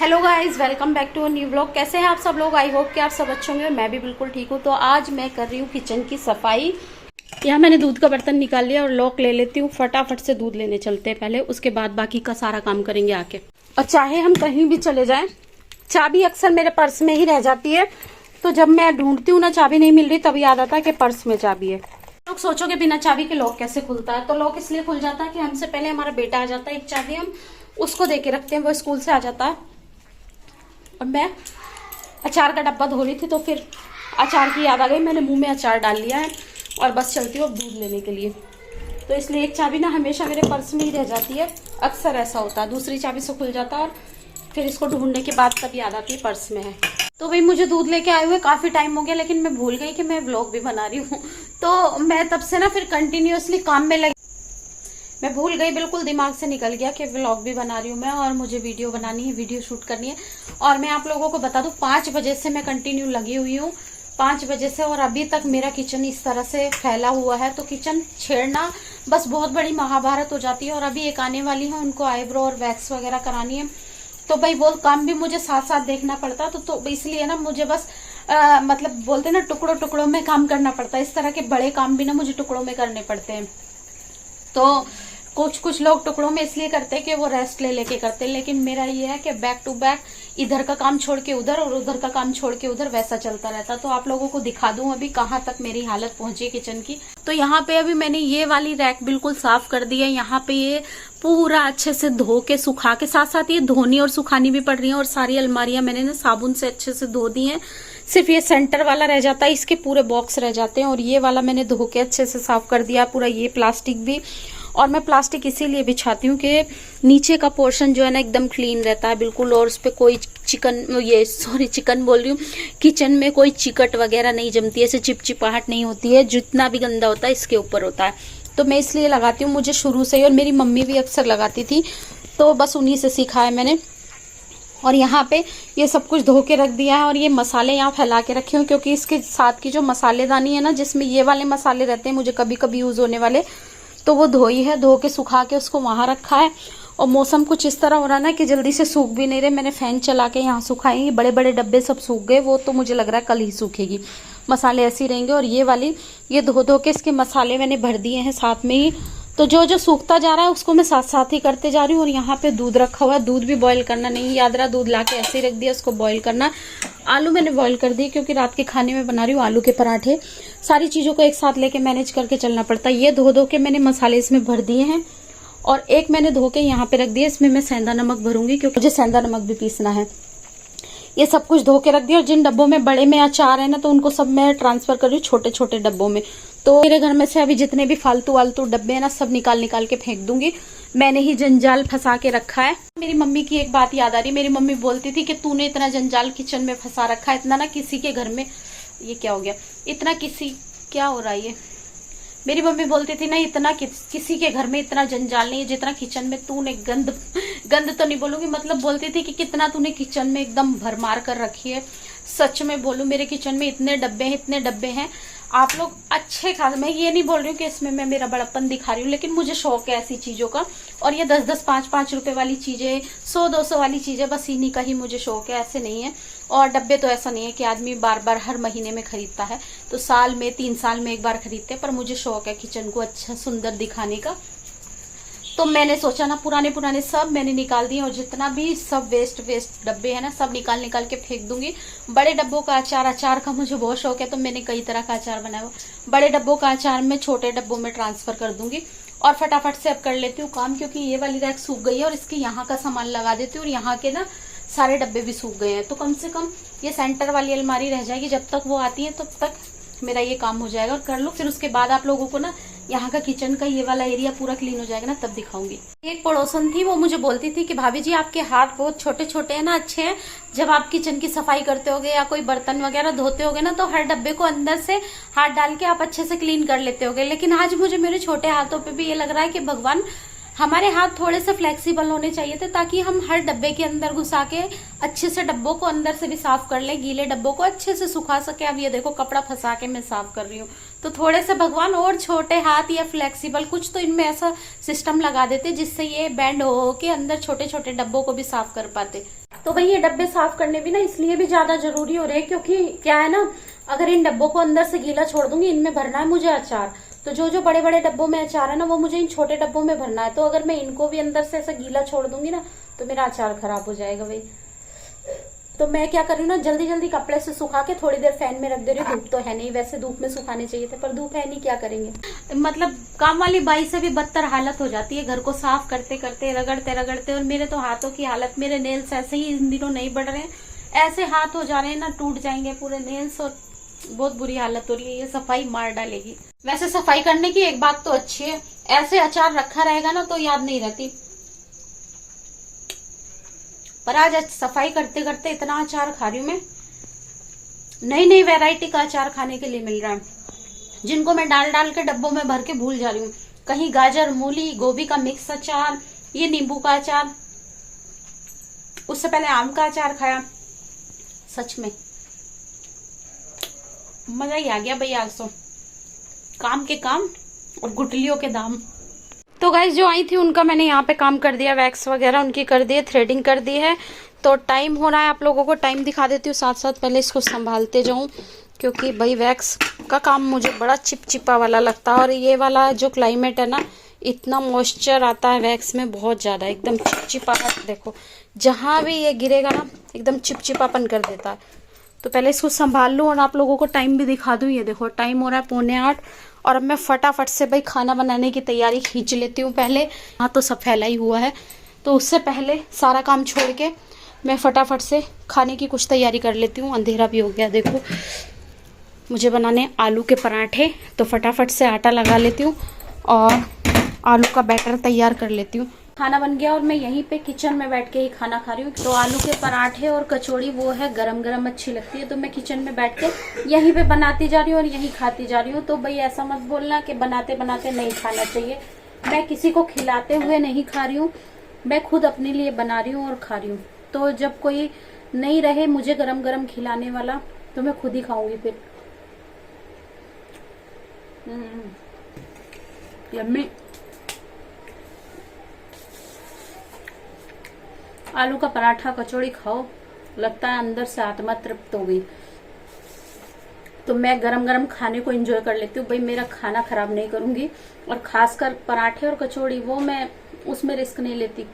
Hello guys, welcome back to a new blog. कैसे हैं आप सब लोग? आई होप कि आप सब अच्छे होंगे और मैं भी बिल्कुल ठीक हूँ। तो आज मैं कर रही हूँ किचन की सफाई। यहाँ मैंने दूध का बर्तन निकाल लिया और लॉक ले लेती हूँ। फटाफट से दूध लेने चलते हैं पहले, उसके बाद बाकी का सारा काम करेंगे आके। और चाहे हम कहीं भी चले जाएं, चाबी अक्सर मेरे पर्स में ही रह जाती है। तो जब मैं ढूंढती हूँ ना, चाबी नहीं मिल रही, तब याद आता है कि पर्स में चाबी है। लोग सोचोगे बिना चाबी के लॉक कैसे खुलता है? तो लॉक इसलिए खुल जाता है कि हमसे पहले हमारा बेटा आ जाता है। एक चाबी हम उसको दे के रखते हैं, वो स्कूल से आ जाता है। और मैं अचार का डब्बा धो रही थी तो फिर अचार की याद आ गई। मैंने मुंह में अचार डाल लिया है और बस चलती हूँ अब दूध लेने के लिए। तो इसलिए एक चाबी ना हमेशा मेरे पर्स में ही रह जाती है। अक्सर ऐसा होता है, दूसरी चाबी से खुल जाता है और फिर इसको ढूंढने के बाद तब याद आती है पर्स में है। तो भाई मुझे दूध लेके आए हुए काफ़ी टाइम हो गया, लेकिन मैं भूल गई कि मैं व्लॉग भी बना रही हूँ। तो मैं तब से ना फिर कंटिन्यूअसली काम में लगी। मैं भूल गई, बिल्कुल दिमाग से निकल गया कि व्लॉग भी बना रही हूँ मैं और मुझे वीडियो बनानी है, वीडियो शूट करनी है। और मैं आप लोगों को बता दूं, 5 बजे से मैं कंटिन्यू लगी हुई हूँ, 5 बजे से, और अभी तक मेरा किचन इस तरह से फैला हुआ है। तो किचन छेड़ना बस बहुत बड़ी महाभारत हो जाती है। और अभी एक आने वाली है, उनको आईब्रो और वैक्स वगैरह करानी है। तो भाई वो काम भी मुझे साथ साथ देखना पड़ता। तो इसलिए ना मुझे बस मतलब बोलते ना, टुकड़ों टुकड़ों में काम करना पड़ता है। इस तरह के बड़े काम भी ना मुझे टुकड़ों में करने पड़ते हैं। तो कुछ लोग टुकड़ों में इसलिए करते हैं कि वो रेस्ट ले लेके करते हैं, लेकिन मेरा ये है कि बैक टू बैक इधर का काम छोड़ के उधर और उधर का काम छोड़ के उधर, वैसा चलता रहता। तो आप लोगों को दिखा दूं अभी कहाँ तक मेरी हालत पहुंची किचन की। तो यहाँ पे अभी मैंने ये वाली रैक बिल्कुल साफ कर दी है। यहाँ पे ये पूरा अच्छे से धो के सुखा के, साथ साथ ये धोनी और सुखानी भी पड़ रही है। और सारी अलमारियां मैंने ना साबुन से अच्छे से धो दी हैं। सिर्फ ये सेंटर वाला रह जाता है, इसके पूरे बॉक्स रह जाते हैं। और ये वाला मैंने धो के अच्छे से साफ कर दिया पूरा, ये प्लास्टिक भी। और मैं प्लास्टिक इसीलिए बिछाती हूँ कि नीचे का पोर्शन जो है ना एकदम क्लीन रहता है बिल्कुल, और उस पर कोई चिकन बोल रही हूँ, किचन में कोई चिकट वगैरह नहीं जमती है, ऐसे चिपचिपाहट नहीं होती है। जितना भी गंदा होता है इसके ऊपर होता है। तो मैं इसलिए लगाती हूँ, मुझे शुरू से ही, और मेरी मम्मी भी अक्सर लगाती थी, तो बस उन्हीं से सीखा है मैंने। और यहाँ पे ये सब कुछ धो के रख दिया है। और ये मसाले यहाँ फैला के रखे हूँ, क्योंकि इसके साथ की जो मसालेदानी है ना, जिसमें ये वाले मसाले रहते हैं मुझे कभी कभी यूज होने वाले, तो वो धोई है, धो के सुखा के उसको वहां रखा है। और मौसम कुछ इस तरह हो रहा है ना कि जल्दी से सूख भी नहीं रहे। मैंने फैन चला के यहाँ सुखाएंगे, बड़े बड़े डब्बे सब सूख गए, वो तो मुझे लग रहा है कल ही सूखेगी। मसाले ऐसे ही रहेंगे। और ये वाली ये धो धो के इसके मसाले मैंने भर दिए हैं साथ में ही। तो जो जो सूखता जा रहा है उसको मैं साथ साथ ही करते जा रही हूँ। और यहाँ पे दूध रखा हुआ है, दूध भी बॉईल करना नहीं याद रहा, दूध ला के ऐसे ही रख दिया, उसको बॉईल करना। आलू मैंने बॉईल कर दिए क्योंकि रात के खाने में बना रही हूँ आलू के पराठे। सारी चीज़ों को एक साथ लेके मैनेज करके चलना पड़ता है। ये धो धो के मैंने मसाले इसमें भर दिए हैं। और एक मैंने धो के यहाँ पे रख दिया, इसमें मैं सेंधा नमक भरूंगी क्योंकि मुझे सेंधा नमक भी पीसना है। ये सब कुछ धो के रख दिया। और जिन डब्बों में बड़े में अचार है ना, तो उनको सब मैं ट्रांसफर कर रही हूँ छोटे छोटे डब्बों में। तो मेरे घर में से अभी जितने भी फालतू वालतू डब्बे हैं ना, सब निकाल निकाल के फेंक दूंगी। मैंने ही जंजाल फंसा के रखा है। मेरी मम्मी की एक बात याद आ रही। मेरी मम्मी बोलती थी कि तूने इतना जंजाल किचन में फंसा रखा है, इतना ना किसी के घर में, ये क्या हो गया, इतना किसी, क्या हो रहा है ये, मेरी मम्मी बोलती थी ना, इतना किसी के घर में इतना जंजाल नहीं है जितना किचन में तूने गंद तो नहीं बोलूंगी, मतलब बोलती थी कि कितना तूने किचन में एकदम भरमार कर रखी है। सच में बोलूं, मेरे किचन में इतने डब्बे हैं। आप लोग अच्छे खास, मैं ये नहीं बोल रही हूँ कि इसमें मैं मेरा बड़प्पन दिखा रही हूँ, लेकिन मुझे शौक है ऐसी चीजों का। और ये 10-10, 5-5 रुपए वाली चीजें, 100-200 वाली चीजें, बस इन्हीं का ही मुझे शौक है, ऐसे नहीं है। और डब्बे तो ऐसा नहीं है कि आदमी बार बार हर महीने में खरीदता है, तो साल में 3 साल में एक बार खरीदते हैं। पर मुझे शौक है किचन को अच्छा सुंदर दिखाने का। तो मैंने सोचा ना, पुराने सब मैंने निकाल दिए। और जितना भी सब वेस्ट डब्बे है ना, सब निकाल के फेंक दूंगी। बड़े डब्बों का अचार का मुझे बहुत शौक है, तो मैंने कई तरह का अचार बनाया। बड़े डब्बों का अचार मैं छोटे डब्बों में ट्रांसफर कर दूंगी। और फटाफट से अब कर लेती हूँ काम, क्योंकि ये वाली रैक सूख गई है और इसके यहाँ का सामान लगा देती हूँ। और यहाँ के ना सारे डब्बे भी सूख गए हैं, तो कम से कम ये सेंटर वाली अलमारी रह जाएगी। जब तक वो आती है तब तक मेरा ये काम हो जाएगा और कर लो। फिर उसके बाद आप लोगों को ना यहाँ का किचन का ये वाला एरिया पूरा क्लीन हो जाएगा ना, तब दिखाऊंगी। एक पड़ोसन थी, वो मुझे बोलती थी कि भाभी जी आपके हाथ बहुत छोटे छोटे हैं ना, अच्छे हैं। जब आप किचन की सफाई करते होगे या कोई बर्तन वगैरह धोते होगे ना, तो हर डब्बे को अंदर से हाथ डाल के आप अच्छे से क्लीन कर लेते होगे। लेकिन आज मुझे मेरे छोटे हाथों पे भी ये लग रहा है कि भगवान, हमारे हाथ थोड़े से फ्लेक्सिबल होने चाहिए थे, ताकि हम हर डब्बे के अंदर घुसा के अच्छे से डब्बों को अंदर से भी साफ कर ले, गीले डब्बों को अच्छे से सुखा सके। अब ये देखो, कपड़ा फंसा के मैं साफ कर रही हूँ। तो थोड़े से भगवान और छोटे हाथ या फ्लेक्सिबल कुछ तो इनमें ऐसा सिस्टम लगा देते जिससे ये बैंड हो के अंदर छोटे छोटे डब्बों को भी साफ कर पाते। तो भाई ये डब्बे साफ करने भी ना इसलिए भी ज्यादा जरूरी हो रहे हैं, क्योंकि क्या है ना, अगर इन डब्बों को अंदर से गीला छोड़ दूंगी, इनमें भरना है मुझे अचार, तो जो जो बड़े बड़े डब्बों में अचार है ना वो मुझे इन छोटे डब्बों में भरना है। तो अगर मैं इनको भी अंदर से ऐसा गीला छोड़ दूंगी ना तो मेरा अचार खराब हो जाएगा भाई। तो मैं क्या कर रही हूँ ना, जल्दी जल्दी कपड़े से सुखा के थोड़ी देर फैन में रख दे रही हूँ। धूप तो है नहीं, वैसे धूप में सुखाने चाहिए थे, पर धूप है नहीं, क्या करेंगे। मतलब काम वाली बाई से भी बदतर हालत हो जाती है, घर को साफ करते करते, रगड़ते रगड़ते। और मेरे तो हाथों की हालत, मेरे नेल्स ऐसे ही इन दिनों नहीं बढ़ रहे हैं, ऐसे हाथ हो जा रहे हैं ना, टूट जाएंगे पूरे नेल्स, और बहुत बुरी हालत हो रही है। ये सफाई मार डालेगी। वैसे सफाई करने की एक बात तो अच्छी है, ऐसे अचार रखा रहेगा ना तो याद नहीं रहती, पर आज सफाई करते करते इतना अचार खा रही हूँ मैं, नई नई वैरायटी का अचार खाने के लिए मिल रहा है, जिनको मैं डाल डाल के डब्बों में भर के भूल जा रही हूँ। कहीं गाजर, मूली, गोभी का मिक्स अचार, ये नींबू का अचार, उससे पहले आम का अचार खाया। सच में मजा ही आ गया भाई आज तो, काम के काम और गुटलियों के दाम। तो गाइस जो आई थी उनका मैंने यहाँ पे काम कर दिया, वैक्स वगैरह उनकी कर दी है, थ्रेडिंग कर दी है। तो टाइम हो रहा है, आप लोगों को टाइम दिखा देती हूँ साथ साथ, पहले इसको संभालते जाऊँ, क्योंकि भाई वैक्स का काम मुझे बड़ा चिपचिपा वाला लगता है। और ये वाला जो क्लाइमेट है ना, इतना मॉइस्चर आता है वैक्स में, बहुत ज़्यादा, एकदम चिपचिपा। देखो जहाँ भी ये गिरेगा ना एकदम चिपचिपापन कर देता है। तो पहले इसको संभाल लूँ और आप लोगों को टाइम भी दिखा दूँ। ये देखो टाइम हो रहा है 7:45, और अब मैं फटाफट से भाई खाना बनाने की तैयारी खींच लेती हूँ पहले। हाँ तो सब फैला ही हुआ है, तो उससे पहले सारा काम छोड़ के मैं फटाफट से खाने की कुछ तैयारी कर लेती हूँ। अंधेरा भी हो गया। देखो मुझे बनाने आलू के पराठे, तो फटाफट से आटा लगा लेती हूँ और आलू का बैटर तैयार कर लेती हूँ। खाना बन गया और मैं यहीं पे किचन में बैठ के ही खाना खा रही हूँ। तो आलू के पराठे और कचौड़ी वो है गरम गरम अच्छी लगती है, तो मैं किचन में बैठ के यहीं पे बनाती जा रही हूँ और यहीं खाती जा रही हूँ। तो भाई ऐसा मत बोलना कि बनाते बनाते नहीं खाना चाहिए। मैं किसी को खिलाते हुए नहीं खा रही हूँ, मैं खुद अपने लिए बना रही हूँ और खा रही हूँ। तो जब कोई नहीं रहे मुझे गरम गरम खिलाने वाला तो मैं खुद ही खाऊंगी फिर। यम्मी। आलू का पराठा कचौड़ी खाओ, लगता है अंदर से आत्मा तृप्त हो गई। तो मैं गरम गरम खाने को एंजॉय कर लेती हूँ भाई, मेरा खाना खराब नहीं करूंगी। और खासकर पराठे और कचौड़ी, वो मैं उसमें रिस्क नहीं लेती।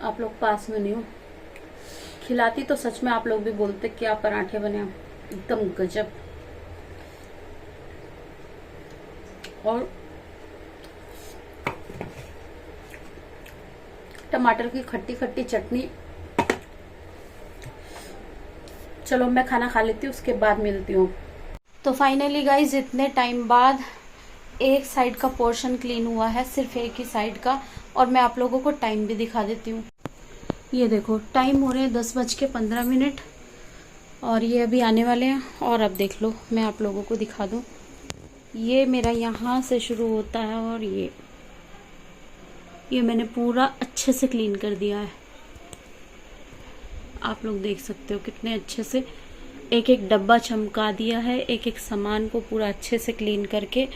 आप लोग पास में नहीं हो, खिलाती तो सच में आप लोग भी बोलते क्या पराठे बने, एकदम गजब। और टमाटर की खट्टी खट्टी चटनी। चलो मैं खाना खा लेती हूँ, उसके बाद मिलती हूँ। तो फाइनली गाइज इतने टाइम बाद एक साइड का पोर्शन क्लीन हुआ है, सिर्फ एक ही साइड का। और मैं आप लोगों को टाइम भी दिखा देती हूँ। ये देखो टाइम हो रहे हैं 10:15 और ये अभी आने वाले हैं। और अब देख लो, मैं आप लोगों को दिखा दूँ, ये मेरा यहाँ से शुरू होता है और ये मैंने पूरा अच्छे से क्लीन कर दिया है। आप लोग देख सकते हो कितने अच्छे से एक एक डब्बा चमका दिया है, एक एक सामान को पूरा अच्छे से क्लीन करके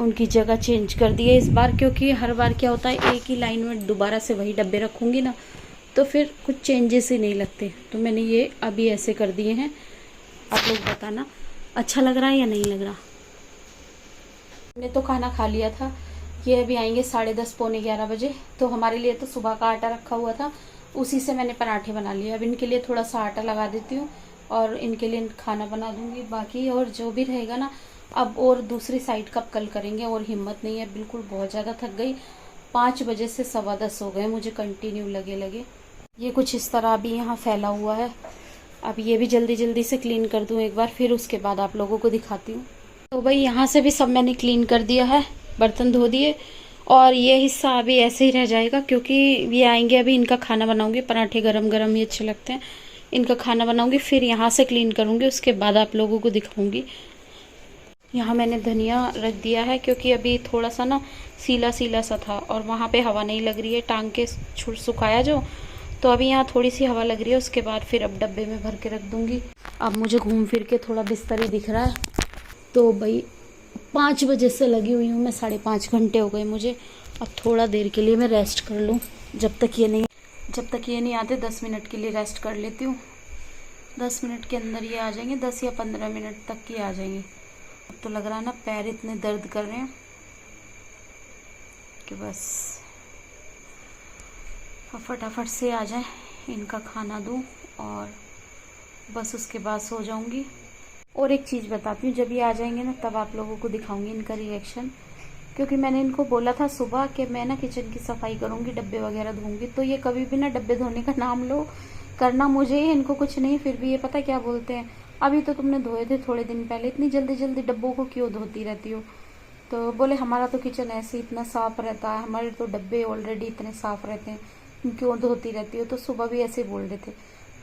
उनकी जगह चेंज कर दी है इस बार। क्योंकि हर बार क्या होता है, एक ही लाइन में दोबारा से वही डब्बे रखूँगी ना, तो फिर कुछ चेंजेस ही नहीं लगते। तो मैंने ये अभी ऐसे कर दिए हैं। आप लोग बताना अच्छा लग रहा है या नहीं लग रहा। मैंने तो खाना खा लिया था, ये अभी आएंगे 10:30 पौने 11 बजे। तो हमारे लिए तो सुबह का आटा रखा हुआ था, उसी से मैंने पराठे बना लिए। अब इनके लिए थोड़ा सा आटा लगा देती हूँ और इनके लिए खाना बना दूंगी। बाकी और जो भी रहेगा ना, अब और दूसरी साइड कब कल करेंगे, और हिम्मत नहीं है बिल्कुल, बहुत ज़्यादा थक गई। 5 बजे से 10:15 हो गए मुझे कंटिन्यू लगे। ये कुछ इस तरह अभी यहाँ फैला हुआ है। अब ये भी जल्दी जल्दी से क्लीन कर दूँ एक बार, फिर उसके बाद आप लोगों को दिखाती हूँ। तो भाई यहाँ से भी सब मैंने क्लीन कर दिया है, बर्तन धो दिए। और ये हिस्सा अभी ऐसे ही रह जाएगा, क्योंकि ये आएंगे अभी, इनका खाना बनाऊंगी। पराठे गरम गरम ही अच्छे लगते हैं, इनका खाना बनाऊंगी, फिर यहाँ से क्लीन करूँगी, उसके बाद आप लोगों को दिखाऊंगी। यहाँ मैंने धनिया रख दिया है, क्योंकि अभी थोड़ा सा ना सीला सीला सा था और वहाँ पे हवा नहीं लग रही है, टांग के सुखाया जो, तो अभी यहाँ थोड़ी सी हवा लग रही है, उसके बाद फिर अब डब्बे में भर के रख दूँगी। अब मुझे घूम फिर के थोड़ा बिस्तर ही दिख रहा है। तो भाई 5 बजे से लगी हुई हूँ मैं, 5.5 घंटे हो गए मुझे। अब थोड़ा देर के लिए मैं रेस्ट कर लूँ, जब तक ये नहीं आते 10 मिनट के लिए रेस्ट कर लेती हूँ। 10 मिनट के अंदर ये आ जाएंगे, 10 या 15 मिनट तक ये आ जाएंगे। अब तो लग रहा है ना पैर इतने दर्द कर रहे हैं कि बस फटाफट से आ जाए, इनका खाना दूँ और बस उसके बाद सो जाऊँगी। और एक चीज़ बताती हूँ, जब ये आ जाएंगे ना तब आप लोगों को दिखाऊंगी इनका रिएक्शन, क्योंकि मैंने इनको बोला था सुबह कि मैं ना किचन की सफाई करूँगी, डब्बे वगैरह धोऊंगी। तो ये कभी भी ना डब्बे धोने का नाम लो, करना मुझे ही, इनको कुछ नहीं। फिर भी ये पता क्या बोलते हैं, अभी तो तुमने धोए थे थोड़े दिन पहले, इतनी जल्दी जल्दी डब्बों को क्यों धोती रहती हो। तो बोले हमारा तो किचन ऐसे इतना साफ़ रहता है, हमारे तो डब्बे ऑलरेडी इतने साफ़ रहते हैं, क्यों धोती रहती हो। तो सुबह भी ऐसे बोल रहे थे।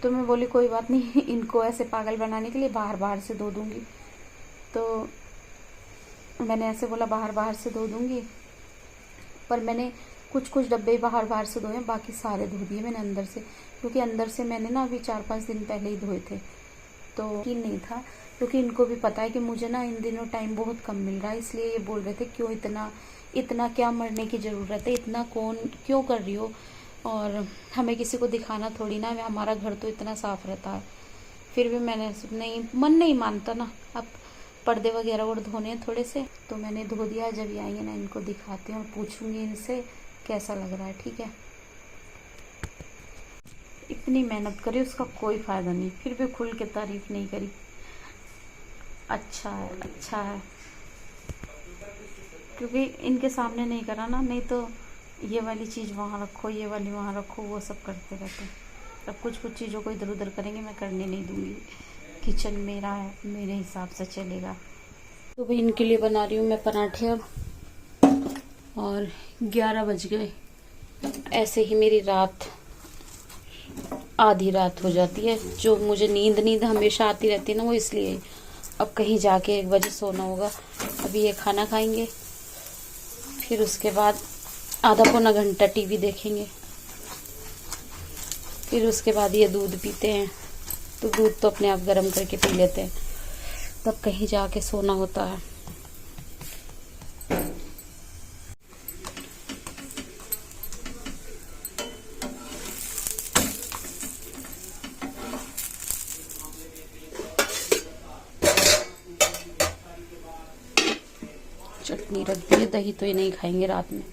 तो मैं बोली कोई बात नहीं, इनको ऐसे पागल बनाने के लिए बाहर से धो दूँगी। तो मैंने ऐसे बोला बाहर से धो दूँगी, पर मैंने कुछ डब्बे बाहर से धोए, बाकी सारे धो दिए मैंने अंदर से, क्योंकि अंदर से मैंने ना अभी 4-5 दिन पहले ही धोए थे। तो यकीन नहीं था, क्योंकि इनको भी पता है कि मुझे ना इन दिनों टाइम बहुत कम मिल रहा है, इसलिए ये बोल रहे थे क्यों इतना क्या मरने की ज़रूरत है, इतना कौन क्यों कर रही हो, और हमें किसी को दिखाना थोड़ी ना, हमारा घर तो इतना साफ़ रहता है। फिर भी मैंने नहीं, मन नहीं मानता ना। अब पर्दे वगैरह और धोने हैं थोड़े से, तो मैंने धो दिया। जब ये आएंगे ना इनको दिखाती हूँ और पूछूंगी इनसे कैसा लग रहा है, ठीक है। इतनी मेहनत करी उसका कोई फ़ायदा नहीं, फिर भी खुल के तारीफ़ नहीं करी। अच्छा है, क्योंकि इनके सामने नहीं करा ना, नहीं तो ये वाली चीज़ वहाँ रखो, ये वाली वहाँ रखो, वो सब करते रहते। अब कुछ चीज़ों को इधर उधर करेंगे, मैं करने नहीं दूँगी। किचन मेरा है, मेरे हिसाब से चलेगा। तो भाई इनके लिए बना रही हूँ मैं पराठे अब, और 11 बज गए। ऐसे ही मेरी रात आधी रात हो जाती है, जो मुझे नींद हमेशा आती रहती है ना, वो इसलिए। अब कहीं जाके 1 बजे सोना होगा। अभी ये खाना खाएंगे, फिर उसके बाद आधा पौना घंटा टीवी देखेंगे, फिर उसके बाद ये दूध पीते हैं। तो दूध तो अपने आप गर्म करके पी लेते हैं, तब कहीं जाके सोना होता है। चटनी रख दी है, दही तो ये नहीं खाएंगे रात में।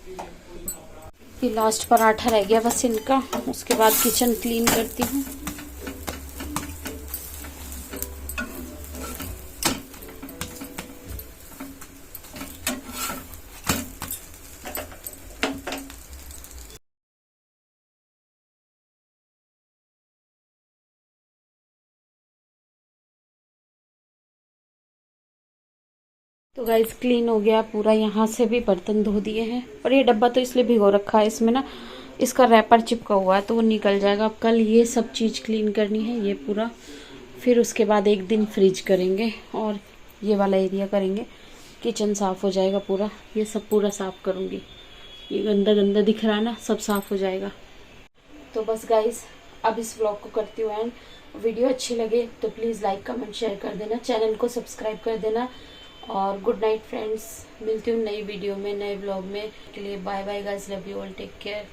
ये लास्ट पराठा रह गया बस इनका, उसके बाद किचन क्लीन करती हूँ। तो गाइस क्लीन हो गया पूरा, यहाँ से भी बर्तन धो दिए हैं। और ये डब्बा तो इसलिए भिगो रखा है, इसमें ना इसका रैपर चिपका हुआ है, तो वो निकल जाएगा। अब कल ये सब चीज़ क्लीन करनी है, ये पूरा। फिर उसके बाद एक दिन फ्रिज करेंगे और ये वाला एरिया करेंगे, किचन साफ़ हो जाएगा पूरा। ये सब पूरा साफ़ करूँगी, ये गंदा गंदा दिख रहा है ना, सब साफ़ हो जाएगा। तो बस गाइस अब इस व्लॉग को करती हूँ एंड। वीडियो अच्छी लगे तो प्लीज़ लाइक कमेंट शेयर कर देना, चैनल को सब्सक्राइब कर देना। और गुड नाइट फ्रेंड्स, मिलती हूँ नई वीडियो में, नए ब्लॉग में। के लिए bye bye guys, love you all, take care.